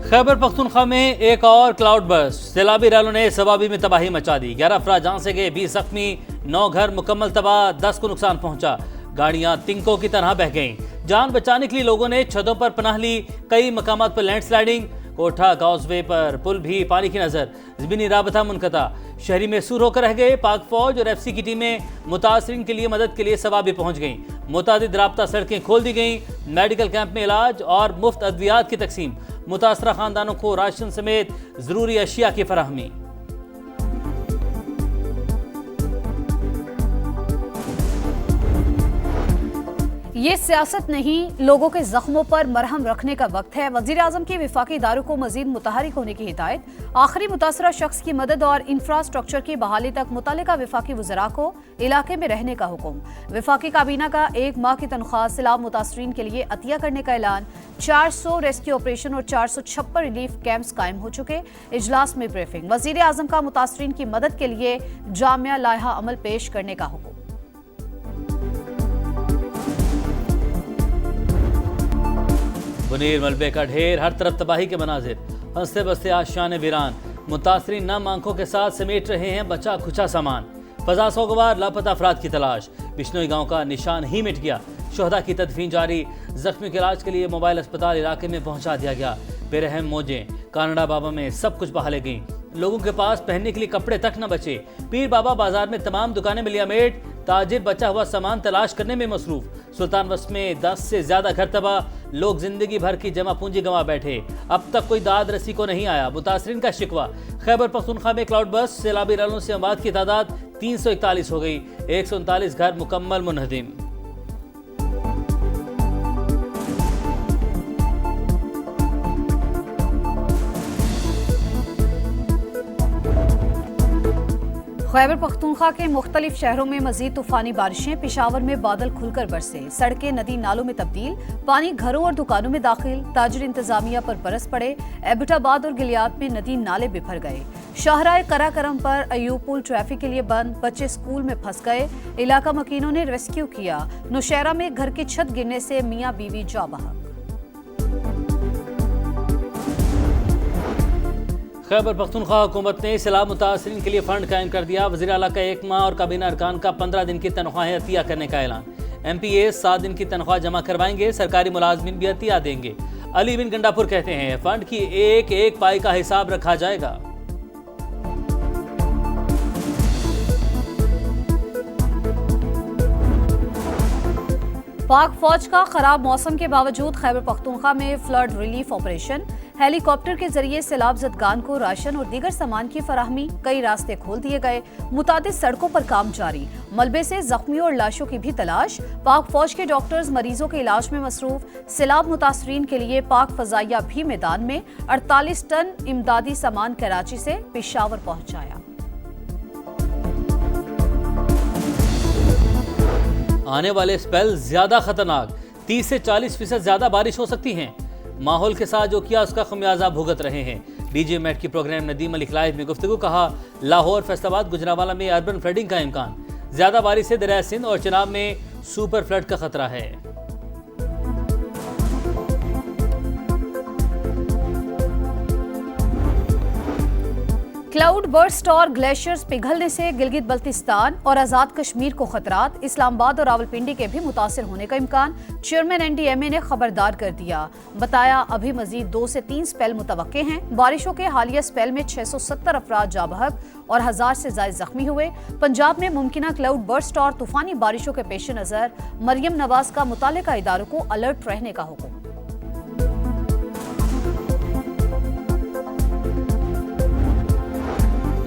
खैबर पख्तूनख्वा में एक और क्लाउड बर्स्ट, सैलाबी रैलों ने सवाबी में तबाही मचा दी। 11 अफराद जान से गए, 20 जख्मी, 9 घर मुकम्मल तबाह, 10 को नुकसान पहुंचा। गाड़ियां तिनकों की तरह बह गईं। जान बचाने के लिए लोगों ने छतों पर पनाह ली। कई मकामात पर लैंडस्लाइडिंग, कोठा काउजवे पर पुल भी पानी की नजर, ज़मीनी राबता मुनक़ता। शहरी महसूर होकर रह गए। पाक फौज और FC की टीमें मुतासरीन के लिए मदद के लिए सवाबी पहुंच गईं। मुतादिद राबता सड़कें खोल दी गईं। मेडिकल कैंप में इलाज और मुफ्त अद्वियात की तकसीम। मुतासरा खानदानों को राशन समेत जरूरी अशिया की फराहमी। ये सियासत नहीं, लोगों के जख्मों पर मरहम रखने का वक्त है। वजीर आजम की विफाकी इदारों को मजीद मुतहरिक होने की हिदायत। आखिरी मुतासरा शख्स की मदद और इंफ्रास्ट्रक्चर की बहाली तक मुतल्लिका विफाकी वज़रा को इलाके में रहने का हुक्म। विफाकी काबीना का 1 माह की तनख्वाह सैलाब मुतासरीन के लिए अतिया करने का ऐलान। 400 रेस्क्यू ऑपरेशन और 456 रिलीफ कैंप्स कायम हो चुके। इजलास में ब्रीफिंग। वजीर आजम का मुतासरीन की मदद के लिए जामिया लायहा अमल पेश करने का हुक्म। मुनीर मलबे का ढेर, हर तरफ तबाही के मनाजिर, हंसते बसते आशियान वीरान। मुतासरीन नम आंखों के साथ समेट रहे हैं बचा खुचा सामान। फजा सोगवार, लापता अफराद की तलाश। बिश्नोई गांव का निशान ही मिट गया। शोहदा की तदफीन जारी। जख्मी के इलाज के लिए मोबाइल अस्पताल इलाके में पहुंचा दिया गया। बेरहम मौजें, कानड़ा बाबा में सब कुछ बहा ले गईं। लोगों के पास पहनने के लिए कपड़े तक न बचे। पीर बाबा बाजार में तमाम दुकानें में लिया मेट। ताजिर बचा हुआ सामान तलाश करने में मसरूफ। सुल्तान बस्त में 10 से ज्यादा घर तबाह। लोग जिंदगी भर की जमा पूंजी गंवा बैठे। अब तक कोई दाद रसी को नहीं आया। मुतासरीन का शिकवा। खैबर पख्तूनख्वा में क्लाउड बर्स्ट, सैलाबी रैलों से अमवात की तादाद 341 हो गई। 139 घर मुकम्मल मुनहदिम। खैबर पख्तूनख्वा के मुख्तलिफ शहरों में मजीद तूफानी बारिशें। पेशावर में बादल खुलकर बरसे। सड़कें नदी नालों में तब्दील। पानी घरों और दुकानों में दाखिल। ताजिर इंतजामिया पर बरस पड़े। एबटाबाद और गिलियात में नदी नाले बिफर गए। शाहराए कराकरम पर अयूब पुल ट्रैफिक के लिए बंद। बच्चे स्कूल में फंस गए। इलाका मकीनों ने रेस्क्यू किया। नौशहरा में घर की छत गिरने से मियाँ बीवी जा बहक। खैबर पख्तूनख्वा हुकूमत ने सैलाब मुतासरीन के लिए फंड कायम कर दिया। वज़ीर आला का 1 माह और काबीना अरकान का 15 दिन की तनख्वाहें अतिया करने का ऐलान। MPA 7 दिन की तनख्वाह जमा करवाएंगे। सरकारी मुलाजमीन भी अतिया देंगे। अली बिन गंडापुर कहते हैं, फंड की एक एक पाई का हिसाब रखा जाएगा। पाक फौज का खराब मौसम के बावजूद खैबर पख्तूनख्वा में फ्लड रिलीफ ऑपरेशन। हेलीकॉप्टर के जरिए सैलाब ज़दगान को राशन और दीगर सामान की फराहमी। कई रास्ते खोल दिए गए। मुतादिद सड़कों पर काम जारी। मलबे से जख्मियों और लाशों की भी तलाश। पाक फौज के डॉक्टर्स मरीजों के इलाज में मसरूफ। सैलाब मुतासरीन के लिए पाक फजाइया भी मैदान में। 48 टन इमदादी सामान कराची से पेशावर पहुंचाया। आने वाले स्पेल ज्यादा खतरनाक, 30 से 40% ज्यादा बारिश हो सकती है। माहौल के साथ जो किया उसका खमियाजा भुगत रहे हैं। DJ मेट की प्रोग्राम नदीम मलिक लाइव में गुफ्तगू। कहा, लाहौर, फैसलाबाद, गुजरांवाला में अर्बन फ्लडिंग का इम्कान। ज्यादा बारिश से दरिया सिंध और चिनाब में सुपर फ्लड का खतरा है। क्लाउड बर्स्ट और ग्लेशियर्स पिघलने से गिलगित बल्तिस्तान और आजाद कश्मीर को खतरात। इस्लामाबाद और रावलपिंडी के भी मुतासिर होने का इम्कान। चेयरमैन NDMA ने खबरदार कर दिया। बताया, अभी मजीद 2 से 3 स्पेल मुतवक्के हैं। बारिशों के हालिया स्पेल में 670 अफराद जा बहक और 1000 से ज्यादा जख्मी हुए। पंजाब में मुमकिना क्लाउड बर्स्ट और तूफानी बारिशों के पेश नजर मरियम नवाज का मुतालिका इदारों को अलर्ट रहने का हुक्म।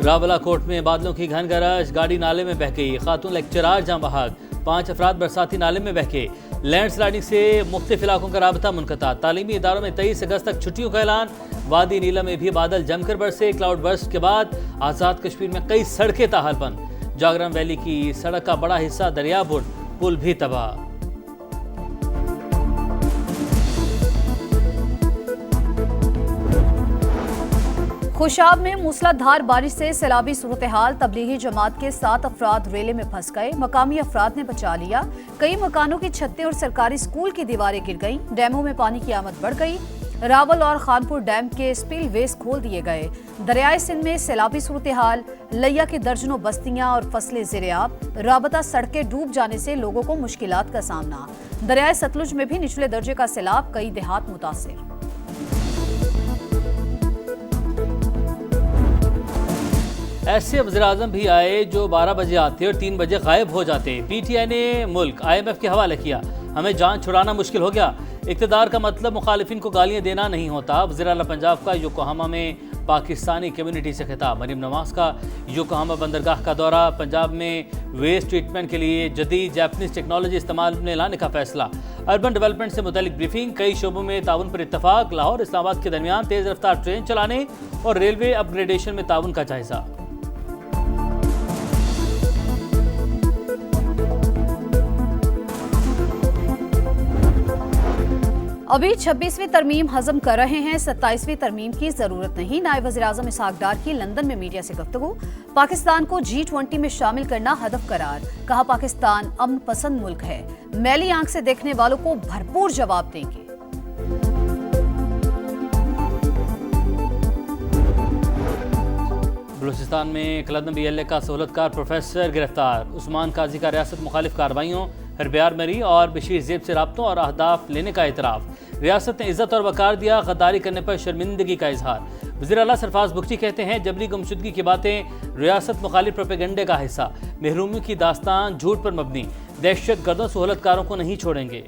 रावला कोट में बादलों की घन गरज। गाड़ी नाले में बह गई। खातून लेक्चरार जाँ बहाक। 5 अफराद बरसाती नाले में बह गए। लैंडस्लाइडिंग से मुख्तलिफ इलाकों का राबता मुनक़ता। तालीमी इदारों में 23 अगस्त तक छुट्टियों का ऐलान। वादी नीला में भी बादल जमकर बरसे। क्लाउड बर्स्ट के बाद आज़ाद कश्मीर में कई सड़कें ताहाल बंद। जागरण वैली की सड़क का बड़ा हिस्सा दरियाबुर्द, पुल भी तबाह। खुशाब में मूसलाधार बारिश से सैलाबी सूरत हाल। तबलीगी जमात के 7 अफराद रेले में फंस गए। मकामी अफराद ने बचा लिया। कई मकानों की छतें और सरकारी स्कूल की दीवारें गिर गईं। डैमों में पानी की आमद बढ़ गई। रावल और खानपुर डैम के स्पिलवेज खोल दिए गए। दरियाए सिंध में सैलाबी सूरत हाल, लिया की दर्जनों बस्तियां और फसलें ज़ेर-ए-आब, राबता सड़कें डूब जाने से लोगों को मुश्किलात का सामना। दरियाए सतलुज में भी निचले दर्जे का सैलाब, कई देहात मुतासिर। ऐसे वज़ीर-ए-आज़म भी आए जो 12 बजे आते और 3 बजे गायब हो जाते। पीटीआई ने मुल्क IMF के हवाले किया। हमें जान छुड़ाना मुश्किल हो गया। इक़्तिदार का मतलब मुखालिफिन को गालियां देना नहीं होता। वज़ीर आला पंजाब का योकोहामा में पाकिस्तानी कम्युनिटी से खिताब। मरीम नवाज का योकोहामा बंदरगाह का दौरा। पंजाब में वेस्ट ट्रीटमेंट के लिए जदीद जापानीज टेक्नोलॉजी इस्तेमाल में लाने का फैसला। अर्बन डेवलपमेंट से मुतालिक ब्रीफिंग। कई शोबों में ताउन पर इत्तफाक। लाहौर इस्लामाबाद के दरमियान तेज़ रफ्तार ट्रेन चलाने और रेलवे अपग्रेडेशन में ताउन का जायजा। अभी 26वीं तरमीम हजम कर रहे हैं, 27वीं तरमीम की जरूरत नहीं। नायब वज़ीर-ए-आज़म इसहाक डार की लंदन में मीडिया से गुफ्तगू। पाकिस्तान को G20 में शामिल करना हदफ करार। कहा पाकिस्तान अमन पसंद मुल्क है, मैली आंख से देखने वालों को भरपूर जवाब देंगे। बलूचिस्तान में कलदम BLA का सहूलतकार प्रोफेसर गिरफ्तार। उस्मान काजी का रियासत मुखालिफ कार्रवाइयों, हरबियार मरी और बशीर ज़ेब से राब्तों और अहदाफ लेने का एतराफ़। रियासत ने इज़्ज़त और वक़ार दिया, गद्दारी करने पर शर्मिंदगी का इजहार। वज़ीर आला सरफराज बुख्ती कहते हैं जबरी गुमशुदगी की बातें रियासत मुखालिफ प्रोपेगेंडे का हिस्सा। महरूमियों की दास्तान झूठ पर मबनी। दहशत गर्दों सहूलतकारों को नहीं छोड़ेंगे।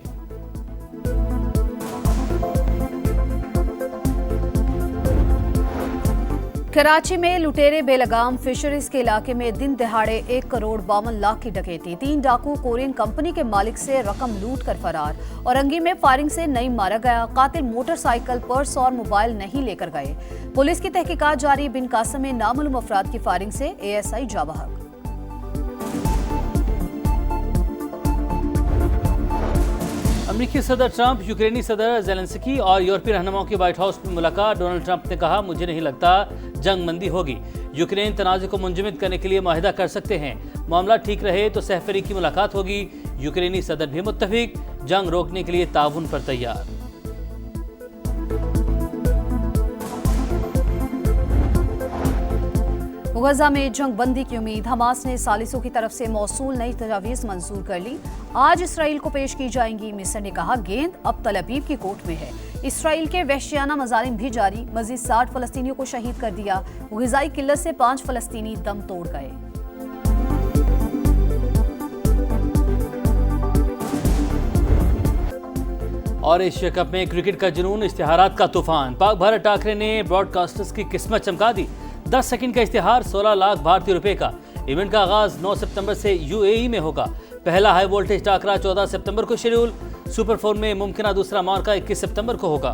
कराची में लुटेरे बेलगाम फिशरीज के इलाके में दिन दहाड़े 1,52,00,000 की डकैती। 3 डाकू कोरियन कंपनी के मालिक से रकम लूट कर फरार। औरंगी में फायरिंग से नईम मारा गया। कातिल मोटरसाइकिल, पर्स और मोबाइल नहीं लेकर गए। पुलिस की तहकीकात जारी। बिन कासम में नामालूम अफराद की फायरिंग से ASI जाबहक। अमेरिकी सदर ट्रंप, यूक्रेनी सदर ज़ेलेंस्की और यूरोपीय रहनुमाओं की व्हाइट हाउस में मुलाकात। डोनाल्ड ट्रंप ने कहा मुझे नहीं लगता जंग मंदी होगी। यूक्रेन तनाज़े को मुंजमद करने के लिए मुआहिदा कर सकते हैं। मामला ठीक रहे तो सहफरी की मुलाकात होगी। यूक्रेनी सदर भी मुत्तफिक, जंग रोकने के लिए ताउन पर तैयार। गजा में जंग बंदी की उम्मीद। हमास ने सालिसों की तरफ से मौसूल नई तजावीज़ मंजूर कर ली। आज इसराइल को पेश की जाएंगी। मिस्र ने कहा गेंद अब तल अबीब की कोर्ट में है। इसराइल के वहशियाना मजालिम भी जारी। मजीद 60 फलस्तीनियों को शहीद कर दिया। ग़िज़ाई किल्लत से 5 फलस्तीनी दम तोड़ गए। और एशिया कप में क्रिकेट का जुनून, इश्तिहारात का तूफान। पाक भारत टाकरे ने ब्रॉडकास्टर्स की किस्मत चमका दी। 10 सेकंड का इश्तिहार, 16 लाख भारतीय रुपए का। इवेंट का आगाज 9 सितंबर से UAE में होगा। पहला हाई वोल्टेज टाकरा 14 सितंबर को शेड्यूल। सुपर 4 में मुमकिन दूसरा मार्का 21 सितंबर को होगा।